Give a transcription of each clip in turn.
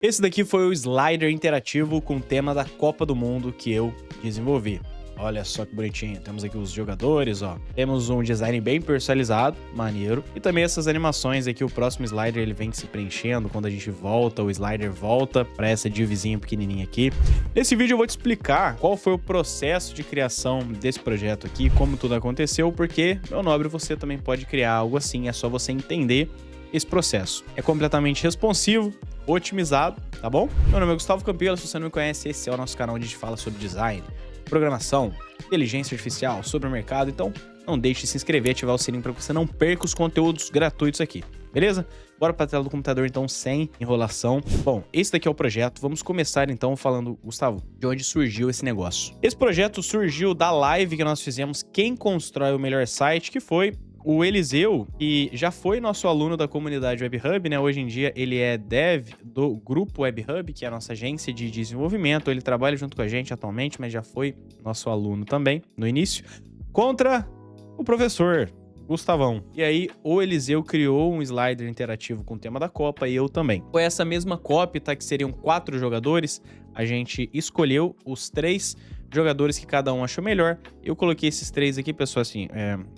Esse daqui foi o slider interativo com o tema da Copa do Mundo que eu desenvolvi. Olha só que bonitinho. Temos aqui os jogadores, ó. Temos um design bem personalizado, maneiro. E também essas animações aqui, o próximo slider ele vem se preenchendo. Quando a gente volta, o slider volta para essa divzinha pequenininha aqui. Nesse vídeo eu vou te explicar qual foi o processo de criação desse projeto aqui, como tudo aconteceu, porque, meu nobre, você também pode criar algo assim, é só você entender esse processo. É completamente responsivo, otimizado, tá bom? Meu nome é Gustavo Campelo, se você não me conhece, esse é o nosso canal onde a gente fala sobre design, programação, inteligência artificial, sobre o mercado, então não deixe de se inscrever e ativar o sininho para que você não perca os conteúdos gratuitos aqui, beleza? Bora para a tela do computador então, sem enrolação. Bom, esse daqui é o projeto, vamos começar então falando, Gustavo, de onde surgiu esse negócio. Esse projeto surgiu da live que nós fizemos, Quem Constrói o Melhor Site, que foi o Eliseu, que já foi nosso aluno da comunidade WebHub, né? Hoje em dia ele é dev do grupo WebHub, que é a nossa agência de desenvolvimento. Ele trabalha junto com a gente atualmente, mas já foi nosso aluno também no início. Contra o professor Gustavão. E aí o Eliseu criou um slider interativo com o tema da Copa e eu também. Foi essa mesma copy, tá? Que seriam 4 jogadores. A gente escolheu os 3 jogadores que cada um achou melhor. Eu coloquei esses 3 aqui, pessoal, assim,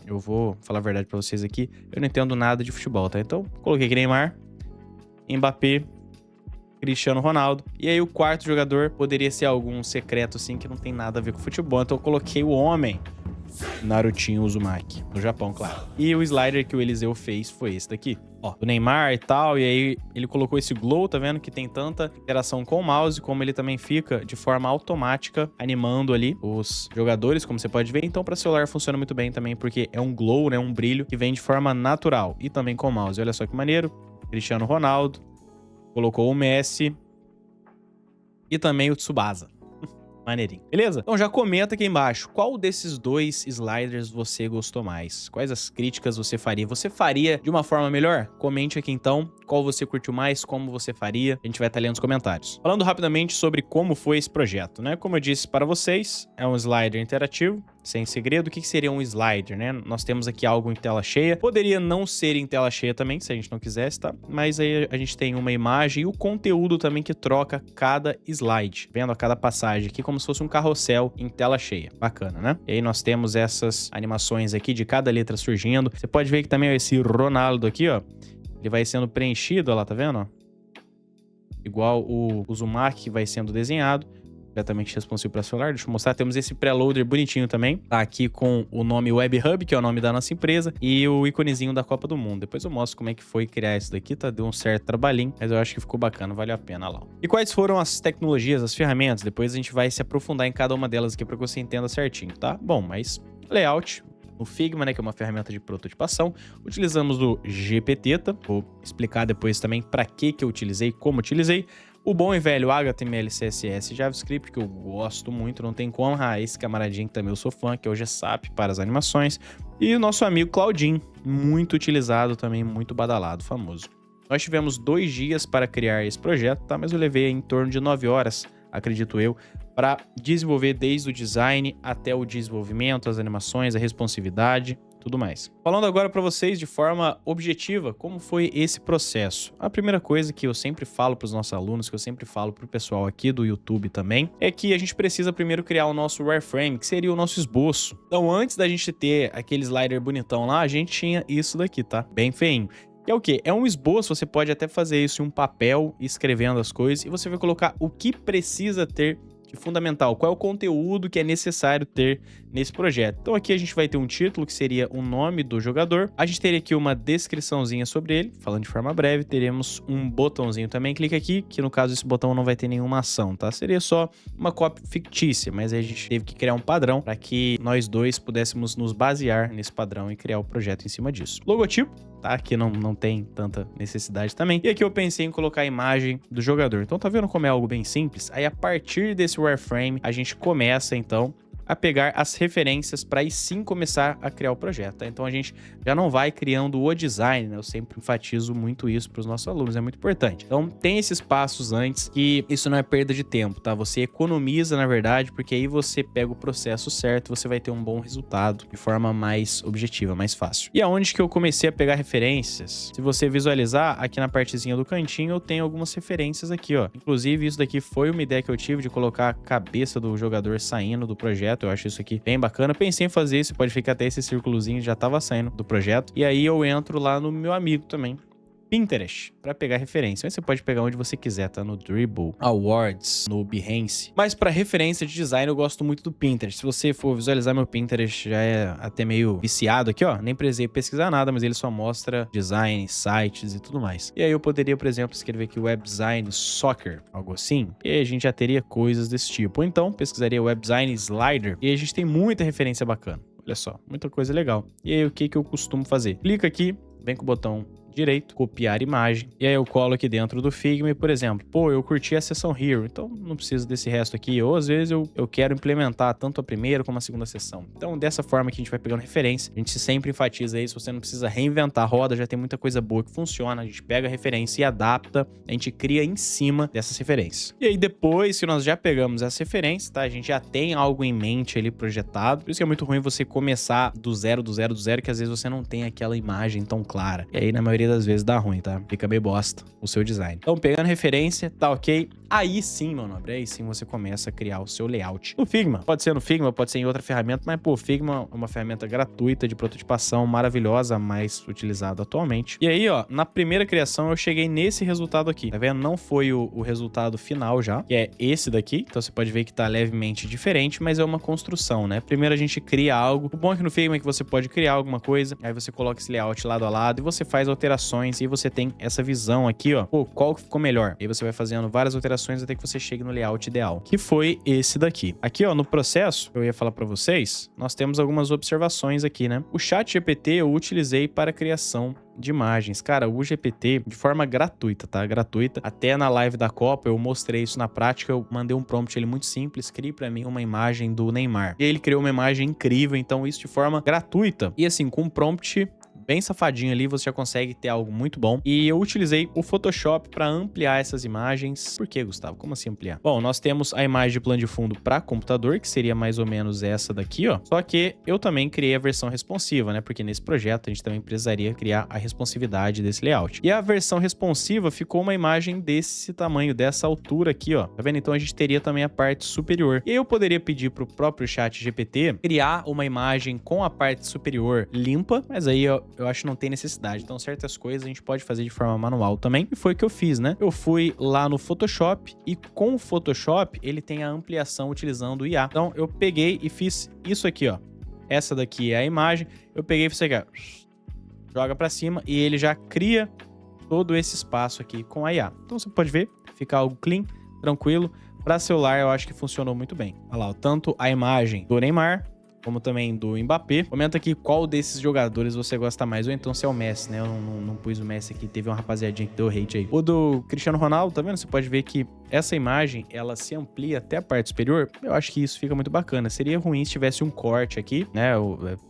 eu vou falar a verdade pra vocês aqui, eu não entendo nada de futebol, tá? Então, coloquei Neymar, Mbappé, Cristiano Ronaldo. E aí o quarto jogador poderia ser algum secreto, assim, que não tem nada a ver com futebol. Então eu coloquei o homem, Narutinho Uzumaki, no Japão, claro. E o slider que o Eliseu fez foi esse daqui, ó, do Neymar e tal, e aí ele colocou esse glow, tá vendo? Que tem tanta interação com o mouse, como ele também fica de forma automática, animando ali os jogadores, como você pode ver. Então, para celular funciona muito bem também, porque é um glow, né? Um brilho que vem de forma natural e também com o mouse. Olha só que maneiro. Cristiano Ronaldo, colocou o Messi e também o Tsubasa. Maneirinho, beleza? Então já comenta aqui embaixo qual desses 2 sliders você gostou mais. Quais as críticas você faria? Você faria de uma forma melhor? Comente aqui então qual você curtiu mais, como você faria. A gente vai estar lendo os comentários. Falando rapidamente sobre como foi esse projeto, né? Como eu disse para vocês, é um slider interativo, sem segredo. O que seria um slider, né? Nós temos aqui algo em tela cheia. Poderia não ser em tela cheia também, se a gente não quisesse, tá? Mas aí a gente tem uma imagem e o conteúdo também que troca cada slide. Vendo a cada passagem aqui como se fosse um carrossel em tela cheia. Bacana, né? E aí nós temos essas animações aqui de cada letra surgindo. Você pode ver que também esse Ronaldo aqui, ó, ele vai sendo preenchido, ó lá, tá vendo? Ó? Igual o Uzumaki que vai sendo desenhado. Completamente responsivo para celular. Deixa eu mostrar. Temos esse preloader bonitinho também. Tá aqui com o nome WebHub, que é o nome da nossa empresa, e o íconezinho da Copa do Mundo. Depois eu mostro como é que foi criar isso daqui, tá? Deu um certo trabalhinho, mas eu acho que ficou bacana, valeu a pena lá. E quais foram as tecnologias, as ferramentas? Depois a gente vai se aprofundar em cada uma delas aqui para que você entenda certinho, tá? Bom, mas layout no Figma, né, que é uma ferramenta de prototipação. Utilizamos o GPT, tá? Vou explicar depois também para que eu utilizei, como utilizei. O bom e velho HTML, CSS e JavaScript, que eu gosto muito, não tem como. Esse camaradinho que também eu sou fã, que hoje é SAP para as animações. E o nosso amigo Claudinho, muito utilizado também, muito badalado, famoso. Nós tivemos 2 dias para criar esse projeto, tá? Mas eu levei em torno de 9 horas, acredito eu, para desenvolver desde o design até o desenvolvimento, as animações, a responsividade, tudo mais. Falando agora para vocês de forma objetiva, como foi esse processo? A primeira coisa que eu sempre falo para os nossos alunos, que eu sempre falo para o pessoal aqui do YouTube também, é que a gente precisa primeiro criar o nosso wireframe, que seria o nosso esboço. Então, antes da gente ter aquele slider bonitão lá, a gente tinha isso daqui, tá? Bem feinho. Que é o quê? É um esboço, você pode até fazer isso em um papel, escrevendo as coisas, e você vai colocar o que precisa ter de fundamental, qual é o conteúdo que é necessário ter nesse projeto. Então aqui a gente vai ter um título, que seria o nome do jogador. A gente teria aqui uma descriçãozinha sobre ele, falando de forma breve. Teremos um botãozinho também, clica aqui, que no caso esse botão não vai ter nenhuma ação, tá? Seria só uma cópia fictícia, mas aí a gente teve que criar um padrão para que nós dois pudéssemos nos basear nesse padrão e criar o projeto em cima disso. Logotipo, tá? Aqui não tem tanta necessidade também. E aqui eu pensei em colocar a imagem do jogador. Então tá vendo como é algo bem simples? Aí a partir desse wireframe a gente começa então a pegar as referências para aí sim começar a criar o projeto, tá? Então a gente já não vai criando o design, né? Eu sempre enfatizo muito isso para os nossos alunos, é muito importante. Então tem esses passos antes, que isso não é perda de tempo, tá? Você economiza, na verdade, porque aí você pega o processo certo, você vai ter um bom resultado de forma mais objetiva, mais fácil. E aonde que eu comecei a pegar referências? Se você visualizar, aqui na partezinha do cantinho, eu tenho algumas referências aqui, ó. Inclusive, isso daqui foi uma ideia que eu tive de colocar a cabeça do jogador saindo do projeto. Eu acho isso aqui bem bacana. Pensei em fazer isso, pode ficar até esse círculozinho já tava saindo do projeto. E aí eu entro lá no meu amigo também, Pinterest, para pegar referência. Mas você pode pegar onde você quiser, tá? No Dribbble, Awards, no Behance. Mas para referência de design, eu gosto muito do Pinterest. Se você for visualizar meu Pinterest, já é até meio viciado aqui, ó. Nem precisei pesquisar nada, mas ele só mostra design, sites e tudo mais. E aí eu poderia, por exemplo, escrever aqui Web Design Soccer, algo assim. E aí a gente já teria coisas desse tipo. Ou então, pesquisaria Web Design Slider. E aí a gente tem muita referência bacana. Olha só, muita coisa legal. E aí o que eu costumo fazer? Clica aqui, vem com o botão direito, copiar imagem, e aí eu colo aqui dentro do Figma e, por exemplo, pô, eu curti a seção Hero, então não preciso desse resto aqui, ou às vezes eu quero implementar tanto a primeira como a segunda seção. Então, dessa forma que a gente vai pegando referência, a gente sempre enfatiza isso, você não precisa reinventar a roda, já tem muita coisa boa que funciona, a gente pega a referência e adapta, a gente cria em cima dessas referências. E aí depois, se nós já pegamos essa referência, tá, a gente já tem algo em mente ali projetado, por isso que é muito ruim você começar do zero, que às vezes você não tem aquela imagem tão clara. E aí, na maioria das vezes dá ruim, tá? Fica meio bosta o seu design. Então, pegando referência, tá ok? Aí sim, meu nobre, aí sim você começa a criar o seu layout. No Figma, pode ser no Figma, pode ser em outra ferramenta, mas, pô, Figma é uma ferramenta gratuita de prototipação, maravilhosa, mais utilizada atualmente. E aí, ó, na primeira criação eu cheguei nesse resultado aqui, tá vendo? Não foi o resultado final já, que é esse daqui. Então você pode ver que tá levemente diferente, mas é uma construção, né? Primeiro a gente cria algo. O bom aqui no Figma é que você pode criar alguma coisa, aí você coloca esse layout lado a lado e você faz alterações e você tem essa visão aqui, ó. Pô, qual que ficou melhor? Aí você vai fazendo várias alterações até que você chegue no layout ideal, que foi esse daqui. Aqui, ó, no processo, eu ia falar pra vocês, nós temos algumas observações aqui, né? O ChatGPT eu utilizei para a criação de imagens. Cara, o GPT de forma gratuita, tá? Gratuita. Até na live da Copa eu mostrei isso na prática, eu mandei um prompt ele muito simples, crie pra mim uma imagem do Neymar. E ele criou uma imagem incrível, então isso de forma gratuita. E assim, com um prompt bem safadinho ali, você já consegue ter algo muito bom. E eu utilizei o Photoshop para ampliar essas imagens. Por que, Gustavo? Como assim ampliar? Bom, nós temos a imagem de plano de fundo para computador, que seria mais ou menos essa daqui, ó. Só que eu também criei a versão responsiva, né? Porque nesse projeto a gente também precisaria criar a responsividade desse layout. E a versão responsiva ficou uma imagem desse tamanho, dessa altura aqui, ó. Tá vendo? Então a gente teria também a parte superior. E aí eu poderia pedir pro próprio ChatGPT criar uma imagem com a parte superior limpa, mas aí eu acho que não tem necessidade. Então, certas coisas a gente pode fazer de forma manual também. E foi o que eu fiz, né? Eu fui lá no Photoshop e com o Photoshop, ele tem a ampliação utilizando o IA. Então, eu peguei e fiz isso aqui, ó. Essa daqui é a imagem. Eu peguei e fiz aqui, ó. Joga pra cima e ele já cria todo esse espaço aqui com a IA. Então, você pode ver, fica algo clean, tranquilo. Para celular, eu acho que funcionou muito bem. Olha lá, ó, tanto a imagem do Neymar, como também do Mbappé. Comenta aqui qual desses jogadores você gosta mais, ou então se é o Messi, né? Eu não pus o Messi aqui, teve uma rapaziadinha que deu hate aí. O do Cristiano Ronaldo, tá vendo? Você pode ver que essa imagem, ela se amplia até a parte superior. Eu acho que isso fica muito bacana. Seria ruim se tivesse um corte aqui, né?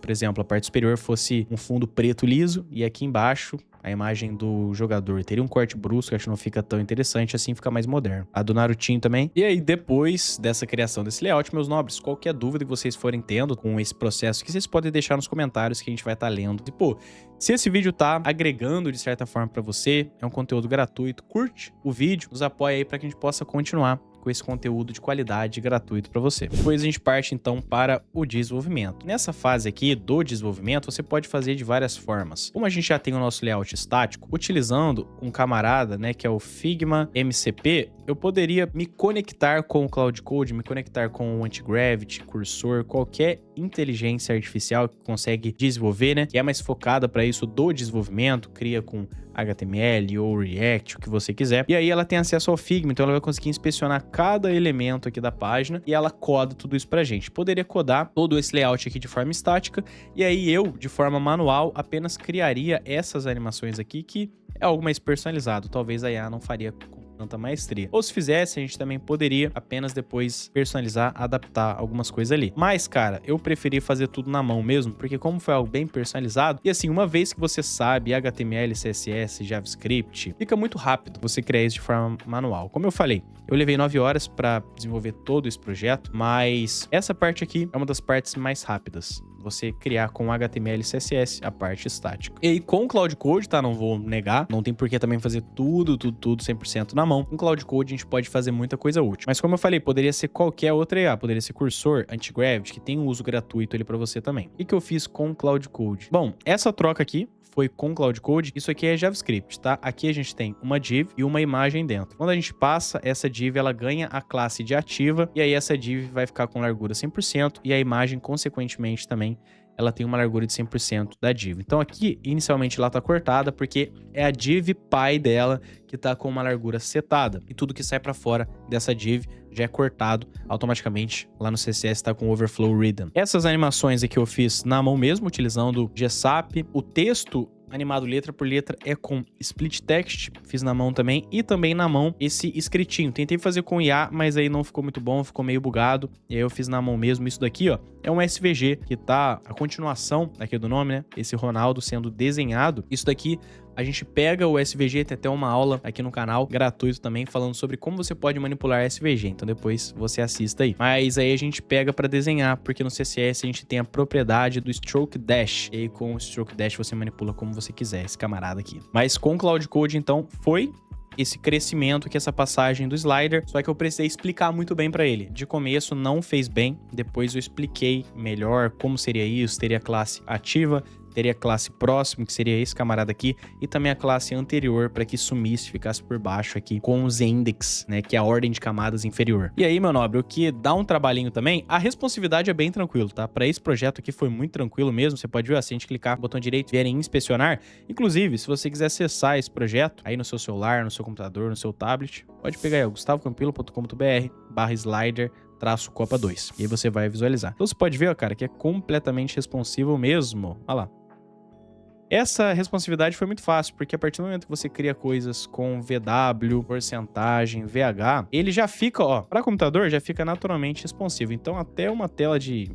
Por exemplo, a parte superior fosse um fundo preto liso e aqui embaixo a imagem do jogador teria um corte brusco, acho que não fica tão interessante, assim fica mais moderno. A do Narutinho também. E aí, depois dessa criação desse layout, meus nobres, qualquer dúvida que vocês forem tendo com esse processo, que vocês podem deixar nos comentários que a gente vai estar lendo. E, pô, se esse vídeo tá agregando de certa forma pra você, é um conteúdo gratuito, curte o vídeo, nos apoia aí pra que a gente possa continuar com esse conteúdo de qualidade gratuito para você. Depois a gente parte então para o desenvolvimento. Nessa fase aqui do desenvolvimento, você pode fazer de várias formas. Como a gente já tem o nosso layout estático, utilizando um camarada, né, que é o Figma MCP, eu poderia me conectar com o Cloud Code, me conectar com o Antigravity, Cursor, qualquer inteligência artificial que consegue desenvolver, né, que é mais focada para isso do desenvolvimento, cria com HTML ou React, o que você quiser. E aí ela tem acesso ao Figma, então ela vai conseguir inspecionar cada elemento aqui da página e ela coda tudo isso pra gente. Poderia codar todo esse layout aqui de forma estática e aí eu, de forma manual, apenas criaria essas animações aqui, que é algo mais personalizado. Talvez a IA não faria com tanta maestria. Ou se fizesse, a gente também poderia apenas depois personalizar, adaptar algumas coisas ali. Mas, cara, eu preferi fazer tudo na mão mesmo, porque como foi algo bem personalizado, e assim, uma vez que você sabe HTML, CSS, JavaScript, fica muito rápido você criar isso de forma manual. Como eu falei, eu levei 9 horas para desenvolver todo esse projeto, mas essa parte aqui é uma das partes mais rápidas. Você criar com HTML e CSS a parte estática. E aí, com o Cloud Code, tá? Não vou negar, não tem por que também fazer tudo 100% na mão. Com o Cloud Code, a gente pode fazer muita coisa útil. Mas como eu falei, poderia ser qualquer outra IA. Poderia ser Cursor, Antigravity, que tem um uso gratuito ali pra você também. O que eu fiz com o Cloud Code? Bom, essa troca aqui foi com Cloud Code. Isso aqui é JavaScript, tá? Aqui a gente tem uma div e uma imagem dentro. Quando a gente passa, essa div, ela ganha a classe de ativa, e aí essa div vai ficar com largura 100%, e a imagem, consequentemente, também ela tem uma largura de 100% da div. Então aqui, inicialmente, ela tá cortada, porque é a div pai dela que tá com uma largura setada. E tudo que sai pra fora dessa div já é cortado automaticamente. Lá no CSS tá com Overflow Rhythm. Essas animações aqui eu fiz na mão mesmo, utilizando GSAP. O texto animado letra por letra é com Split Text, fiz na mão também, e também na mão esse escritinho. Tentei fazer com IA, mas aí não ficou muito bom, ficou meio bugado, e aí eu fiz na mão mesmo. Isso daqui, ó, é um SVG, que tá a continuação aqui do nome, né? Esse Ronaldo sendo desenhado. Isso daqui, a gente pega o SVG, tem até uma aula aqui no canal, gratuito também, falando sobre como você pode manipular SVG, então depois você assista aí. Mas aí a gente pega para desenhar, porque no CSS a gente tem a propriedade do Stroke Dash, e aí com o Stroke Dash você manipula como você quiser, esse camarada aqui. Mas com o Cloud Code, então, foi esse crescimento, que essa passagem do slider, só que eu precisei explicar muito bem para ele. De começo não fez bem, depois eu expliquei melhor como seria isso, teria classe ativa, teria a classe próximo, que seria esse camarada aqui, e também a classe anterior, para que sumisse, ficasse por baixo aqui, com os index, né, que é a ordem de camadas inferior. E aí, meu nobre, o que dá um trabalhinho também, a responsividade é bem tranquilo, tá? Para esse projeto aqui foi muito tranquilo mesmo, você pode ver, assim, a gente clicar no botão direito, vier em inspecionar. Inclusive, se você quiser acessar esse projeto, aí no seu celular, no seu computador, no seu tablet, pode pegar aí, gustavocampilo.com.br/slider-copa 2. E aí você vai visualizar. Então você pode ver, ó, cara, que é completamente responsivo mesmo. Olha lá. Essa responsividade foi muito fácil, porque a partir do momento que você cria coisas com VW, porcentagem, VH, ele já fica, ó, para computador já fica naturalmente responsivo. Então até uma tela de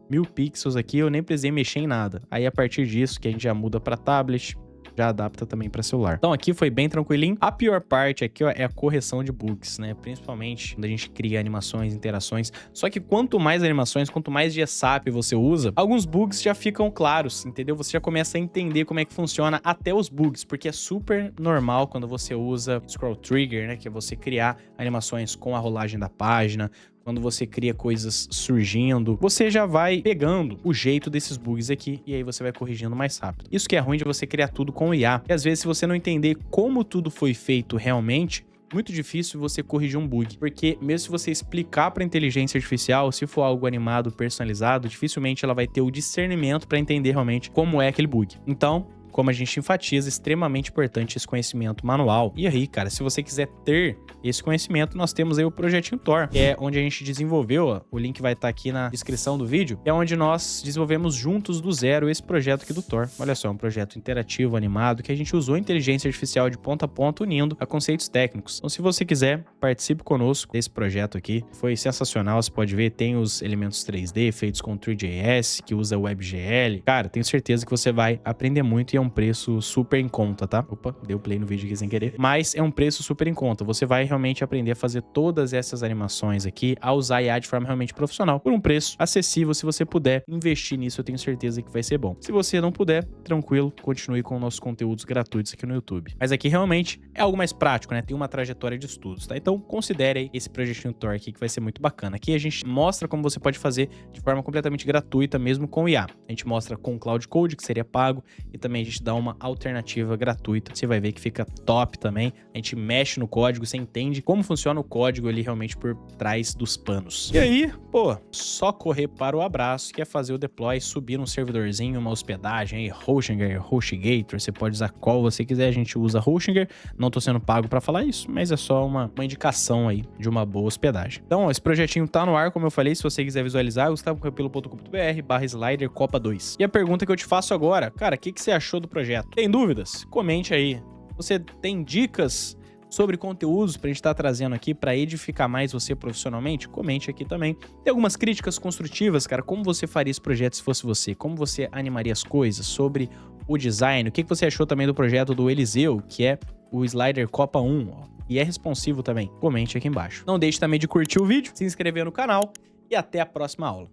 1000 pixels aqui eu nem precisei mexer em nada. Aí a partir disso que a gente já muda para tablet, já adapta também para celular. Então aqui foi bem tranquilinho. A pior parte aqui, ó, é a correção de bugs, né? Principalmente quando a gente cria animações, interações. Só que quanto mais animações, quanto mais GSAP você usa, alguns bugs já ficam claros, entendeu? Você já começa a entender como é que funciona até os bugs, porque é super normal quando você usa Scroll Trigger, né? Que é você criar animações com a rolagem da página, quando você cria coisas surgindo, você já vai pegando o jeito desses bugs aqui e aí você vai corrigindo mais rápido. Isso que é ruim de você criar tudo com IA. E às vezes, se você não entender como tudo foi feito realmente, muito difícil você corrigir um bug, porque mesmo se você explicar para a inteligência artificial, se for algo animado, personalizado, dificilmente ela vai ter o discernimento para entender realmente como é aquele bug. Então, como a gente enfatiza, é extremamente importante esse conhecimento manual. E aí, cara, se você quiser ter esse conhecimento, nós temos aí o Projetinho Thor, que é onde a gente desenvolveu, ó, o link vai estar aqui na descrição do vídeo, é onde nós desenvolvemos juntos do zero esse projeto aqui do Thor. Olha só, é um projeto interativo, animado, que a gente usou inteligência artificial de ponta a ponta, unindo a conceitos técnicos. Então, se você quiser, participe conosco desse projeto aqui. Foi sensacional, você pode ver, tem os elementos 3D feitos com 3JS, que usa WebGL. Cara, tenho certeza que você vai aprender muito e é um preço super em conta, tá? Opa, deu play no vídeo aqui sem querer. Mas é um preço super em conta. Você vai realmente aprender a fazer todas essas animações aqui, a usar IA de forma realmente profissional, por um preço acessível. Se você puder investir nisso, eu tenho certeza que vai ser bom. Se você não puder, tranquilo, continue com nossos conteúdos gratuitos aqui no YouTube. Mas aqui realmente é algo mais prático, né? Tem uma trajetória de estudos, tá? Então considere aí esse projetinho Thor aqui, que vai ser muito bacana. Aqui a gente mostra como você pode fazer de forma completamente gratuita, mesmo com IA. A gente mostra com Cloud Code, que seria pago, e também a gente dá uma alternativa gratuita. Você vai ver que fica top também. A gente mexe no código, você entende como funciona o código ali realmente por trás dos panos. E aí, pô, só correr para o abraço, que é fazer o deploy, subir um servidorzinho, uma hospedagem aí, Hostinger, HostGator, você pode usar qual você quiser, a gente usa Hostinger. Não tô sendo pago para falar isso, mas é só uma indicação aí de uma boa hospedagem. Então, ó, esse projetinho tá no ar, como eu falei, se você quiser visualizar, gustavocampilo.com.br/slider-copa 2. E a pergunta que eu te faço agora, cara, o que você achou do projeto? Tem dúvidas? Comente aí. Você tem dicas sobre conteúdos pra gente estar trazendo aqui pra edificar mais você profissionalmente, comente aqui também. Tem algumas críticas construtivas, cara, como você faria esse projeto se fosse você? Como você animaria as coisas? Sobre o design, o que você achou também do projeto do Eliseu, que é o Slider Copa 1, ó, e é responsivo também? Comente aqui embaixo. Não deixe também de curtir o vídeo, se inscrever no canal e até a próxima aula.